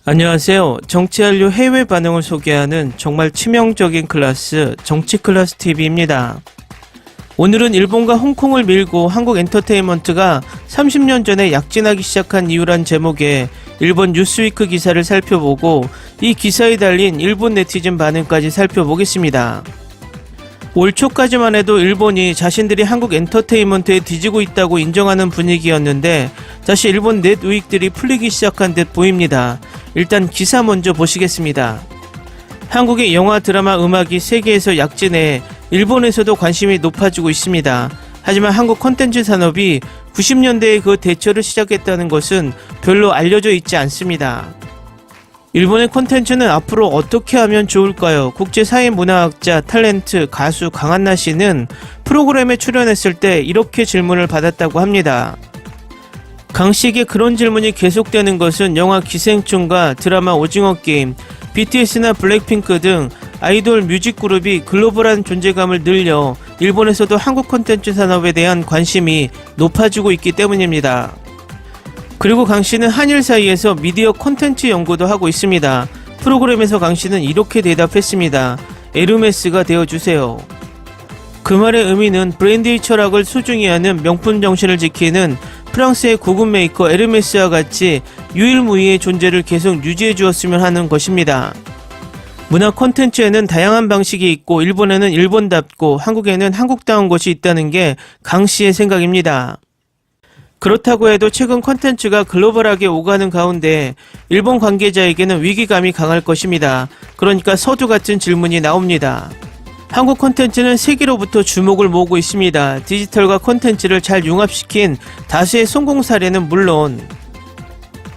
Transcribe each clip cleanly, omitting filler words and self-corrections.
안녕하세요. 정치한류 해외 반응을 소개하는 정말 치명적인 클래스 정치클래스TV입니다. 오늘은 일본과 홍콩을 밀고 한국 엔터테인먼트가 30년 전에 약진하기 시작한 이유란 제목의 일본 뉴스위크 기사를 살펴보고 이 기사에 달린 일본 네티즌 반응까지 살펴보겠습니다. 올 초까지만 해도 일본이 자신들이 한국 엔터테인먼트에 뒤지고 있다고 인정하는 분위기였는데 다시 일본 넷 우익들이 풀리기 시작한 듯 보입니다. 일단 기사 먼저 보시겠습니다. 한국의 영화, 드라마, 음악이 세계에서 약진해 일본에서도 관심이 높아지고 있습니다. 하지만 한국 콘텐츠 산업이 90년대에 그 대처를 시작했다는 것은 별로 알려져 있지 않습니다. 일본의 콘텐츠는 앞으로 어떻게 하면 좋을까요? 국제사회문화학자, 탤런트, 가수 강한나 씨는 프로그램에 출연했을 때 이렇게 질문을 받았다고 합니다. 강 씨에게 그런 질문이 계속되는 것은 영화 기생충과 드라마 오징어 게임, BTS나 블랙핑크 등 아이돌 뮤직 그룹이 글로벌한 존재감을 늘려 일본에서도 한국 콘텐츠 산업에 대한 관심이 높아지고 있기 때문입니다. 그리고 강 씨는 한일 사이에서 미디어 콘텐츠 연구도 하고 있습니다. 프로그램에서 강 씨는 이렇게 대답했습니다. 에르메스가 되어주세요. 그 말의 의미는 브랜드의 철학을 소중히 하는 명품 정신을 지키는 프랑스의 고급 메이커 에르메스와 같이 유일무이의 존재를 계속 유지해 주었으면 하는 것입니다. 문화 콘텐츠에는 다양한 방식이 있고 일본에는 일본답고 한국에는 한국다운 것이 있다는 게 강 씨의 생각입니다. 그렇다고 해도 최근 콘텐츠가 글로벌하게 오가는 가운데 일본 관계자에게는 위기감이 강할 것입니다. 그러니까 서두 같은 질문이 나옵니다. 한국 콘텐츠는 세계로부터 주목을 모으고 있습니다. 디지털과 콘텐츠를 잘 융합시킨 다수의 성공 사례는 물론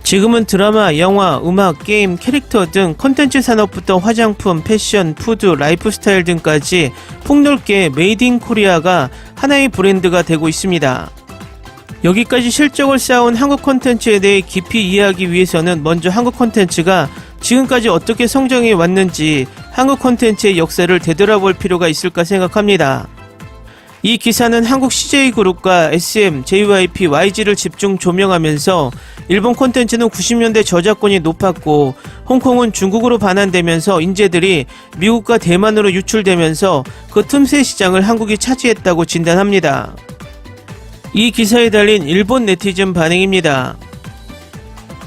지금은 드라마, 영화, 음악, 게임, 캐릭터 등 콘텐츠 산업부터 화장품, 패션, 푸드, 라이프스타일 등까지 폭넓게 메이드 인 코리아가 하나의 브랜드가 되고 있습니다. 여기까지 실적을 쌓아온 한국 콘텐츠에 대해 깊이 이해하기 위해서는 먼저 한국 콘텐츠가 지금까지 어떻게 성장해 왔는지 한국 콘텐츠의 역사를 되돌아볼 필요가 있을까 생각합니다. 이 기사는 한국 CJ그룹과 SM, JYP, YG를 집중 조명하면서 일본 콘텐츠는 90년대 저작권이 높았고 홍콩은 중국으로 반환되면서 인재들이 미국과 대만으로 유출되면서 그 틈새 시장을 한국이 차지했다고 진단합니다. 이 기사에 달린 일본 네티즌 반응입니다.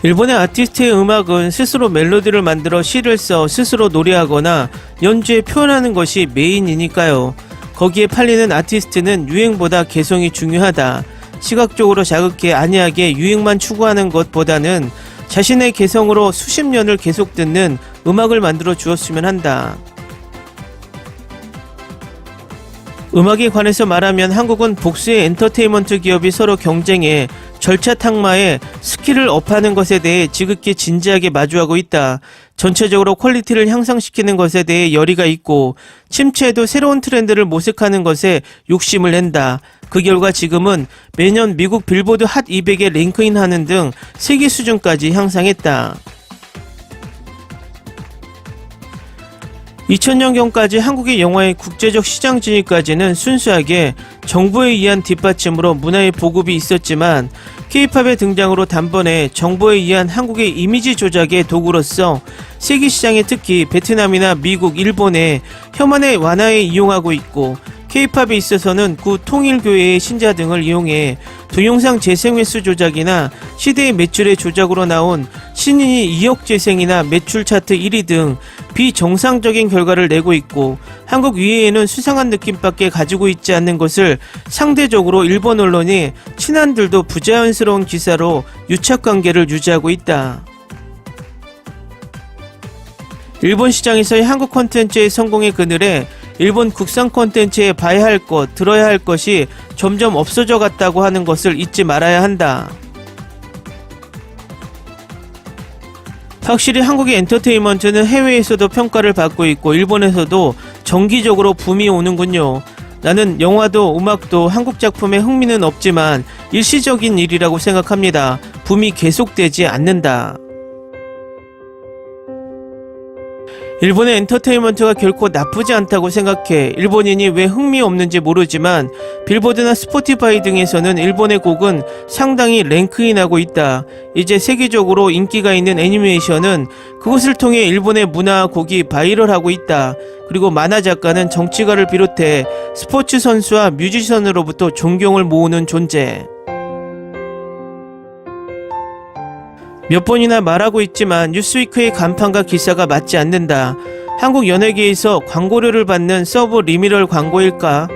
일본의 아티스트의 음악은 스스로 멜로디를 만들어 시를 써 스스로 노래하거나 연주에 표현하는 것이 메인이니까요. 거기에 팔리는 아티스트는 유행보다 개성이 중요하다. 시각적으로 자극해 안이하게 유행만 추구하는 것보다는 자신의 개성으로 수십 년을 계속 듣는 음악을 만들어 주었으면 한다. 음악에 관해서 말하면 한국은 복수의 엔터테인먼트 기업이 서로 경쟁해 절차 탕마에 스킬을 업하는 것에 대해 지극히 진지하게 마주하고 있다. 전체적으로 퀄리티를 향상시키는 것에 대해 열의가 있고 침체에도 새로운 트렌드를 모색하는 것에 욕심을 낸다. 그 결과 지금은 매년 미국 빌보드 핫 200에 랭크인하는 등 세계 수준까지 향상했다. 2000년경까지 한국의 영화의 국제적 시장 진입까지는 순수하게 정부에 의한 뒷받침으로 문화의 보급이 있었지만 K-팝의 등장으로 단번에 정부에 의한 한국의 이미지 조작의 도구로서 세계 시장에 특히 베트남이나 미국, 일본의 혐한의 완화에 이용하고 있고 K-팝에 있어서는 구 통일교회의 신자 등을 이용해 동영상 재생 횟수 조작이나 시대의 매출의 조작으로 나온 신인이 2억 재생이나 매출 차트 1위 등 비정상적인 결과를 내고 있고 한국 위에는 수상한 느낌밖에 가지고 있지 않는 것을 상대적으로 일본 언론이 친한들도 부자연스러운 기사로 유착관계를 유지하고 있다. 일본 시장에서의 한국 콘텐츠의 성공의 그늘에 일본 국산 콘텐츠에 봐야 할 것, 들어야 할 것이 점점 없어져 갔다고 하는 것을 잊지 말아야 한다. 확실히 한국의 엔터테인먼트는 해외에서도 평가를 받고 있고 일본에서도 정기적으로 붐이 오는군요. 나는 영화도 음악도 한국 작품에 흥미는 없지만 일시적인 일이라고 생각합니다. 붐이 계속되지 않는다. 일본의 엔터테인먼트가 결코 나쁘지 않다고 생각해. 일본인이 왜 흥미없는지 모르지만 빌보드나 스포티파이 등에서는 일본의 곡은 상당히 랭크인하고 있다. 이제 세계적으로 인기가 있는 애니메이션은 그것을 통해 일본의 문화와 곡이 바이럴하고 있다. 그리고 만화 작가는 정치가를 비롯해 스포츠 선수와 뮤지션으로부터 존경을 모으는 존재. 몇 번이나 말하고 있지만 뉴스위크의 간판과 기사가 맞지 않는다. 한국 연예계에서 광고료를 받는 서브 리미럴 광고일까?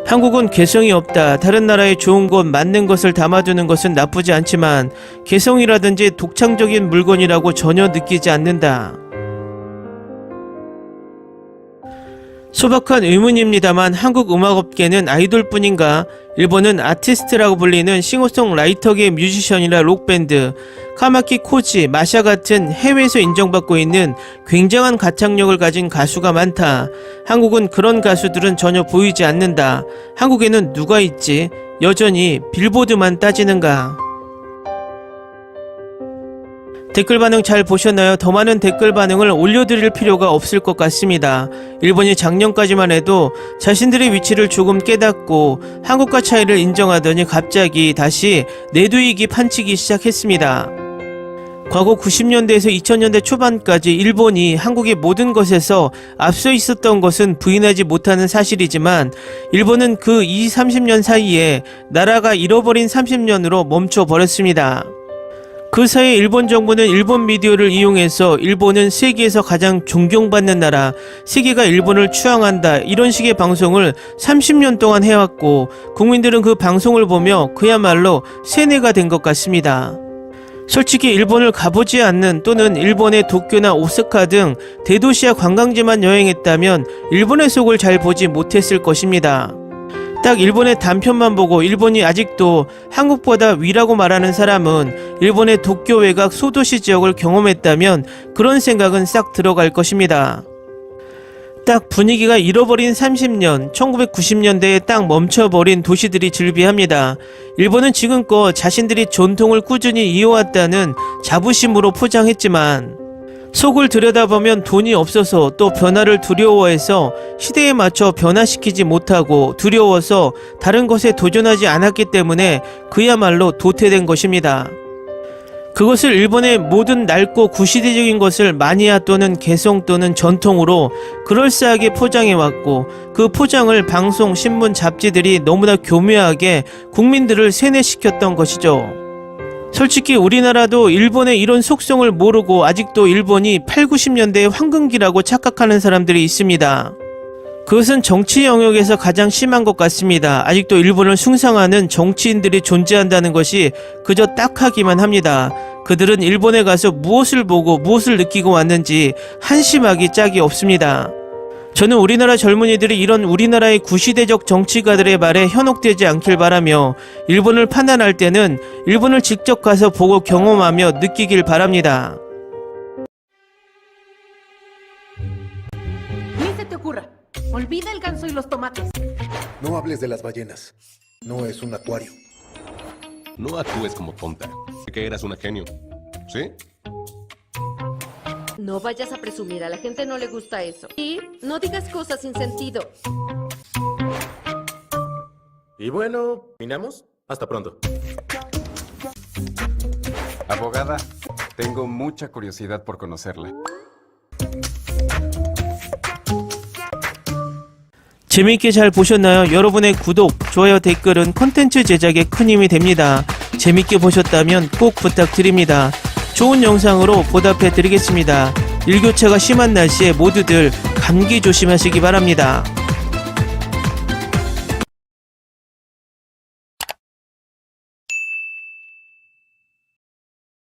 한국은 개성이 없다. 다른 나라의 좋은 것, 맞는 것을 담아두는 것은 나쁘지 않지만 개성이라든지 독창적인 물건이라고 전혀 느끼지 않는다. 소박한 의문입니다만 한국 음악업계는 아이돌뿐인가? 일본은 아티스트라고 불리는 싱어송라이터계 뮤지션이나 록밴드, 카마키 코지, 마샤 같은 해외에서 인정받고 있는 굉장한 가창력을 가진 가수가 많다. 한국은 그런 가수들은 전혀 보이지 않는다. 한국에는 누가 있지? 여전히 빌보드만 따지는가? 댓글 반응 잘 보셨나요? 더 많은 댓글 반응을 올려드릴 필요가 없을 것 같습니다. 일본이 작년까지만 해도 자신들의 위치를 조금 깨닫고 한국과 차이를 인정하더니 갑자기 다시 내두이기 판치기 시작했습니다. 과거 90년대에서 2000년대 초반까지 일본이 한국의 모든 것에서 앞서 있었던 것은 부인하지 못하는 사실이지만 일본은 그 20-30년 사이에 나라가 잃어버린 30년으로 멈춰버렸습니다. 그 사이에 일본 정부는 일본 미디어를 이용해서 일본은 세계에서 가장 존경받는 나라, 세계가 일본을 추앙한다 이런 식의 방송을 30년 동안 해왔고 국민들은 그 방송을 보며 그야말로 세뇌가 된 것 같습니다. 솔직히 일본을 가보지 않는 또는 일본의 도쿄나 오사카 등 대도시와 관광지만 여행했다면 일본의 속을 잘 보지 못했을 것입니다. 딱 일본의 단편만 보고 일본이 아직도 한국보다 위라고 말하는 사람은 일본의 도쿄 외곽 소도시 지역을 경험했다면 그런 생각은 싹 들어갈 것입니다. 딱 분위기가 잃어버린 30년, 1990년대에 딱 멈춰버린 도시들이 즐비합니다. 일본은 지금껏 자신들이 전통을 꾸준히 이어왔다는 자부심으로 포장했지만 속을 들여다보면 돈이 없어서 또 변화를 두려워해서 시대에 맞춰 변화시키지 못하고 두려워서 다른 것에 도전하지 않았기 때문에 그야말로 도태된 것입니다. 그것을 일본의 모든 낡고 구시대적인 것을 마니아 또는 개성 또는 전통으로 그럴싸하게 포장해왔고 그 포장을 방송, 신문, 잡지들이 너무나 교묘하게 국민들을 세뇌시켰던 것이죠. 솔직히 우리나라도 일본의 이런 속성을 모르고 아직도 일본이 80-90년대의 황금기라고 착각하는 사람들이 있습니다. 그것은 정치 영역에서 가장 심한 것 같습니다. 아직도 일본을 숭상하는 정치인들이 존재한다는 것이 그저 딱하기만 합니다. 그들은 일본에 가서 무엇을 보고 무엇을 느끼고 왔는지 한심하기 짝이 없습니다. 저는 우리나라 젊은이들이 이런 우리나라의 구시대적 정치가들의 말에 현혹되지 않길 바라며 일본을 판단할 때는 일본을 직접 가서 보고 경험하며 느끼길 바랍니다. Ni se te ocurra. Olvida el ganso y los tomates. No hables de las ballenas. No es un acuario. No actúes como tonta. Sé que eras una genio. ¿Sí? No vayas a presumir, a la gente no le gusta eso. Y no digas cosas sin sentido. Y bueno, ¿terminamos? Hasta pronto. Abogada, tengo mucha curiosidad por conocerla. 재미있게 잘 보셨나요? 여러분의 구독, 좋아요, 댓글은 콘텐츠 제작에 큰 힘이 됩니다. 재밌게 보셨다면 꼭 부탁드립니다. 좋은 영상으로 보답해 드리겠습니다. 일교차가 심한 날씨에 모두들 감기 조심하시기 바랍니다.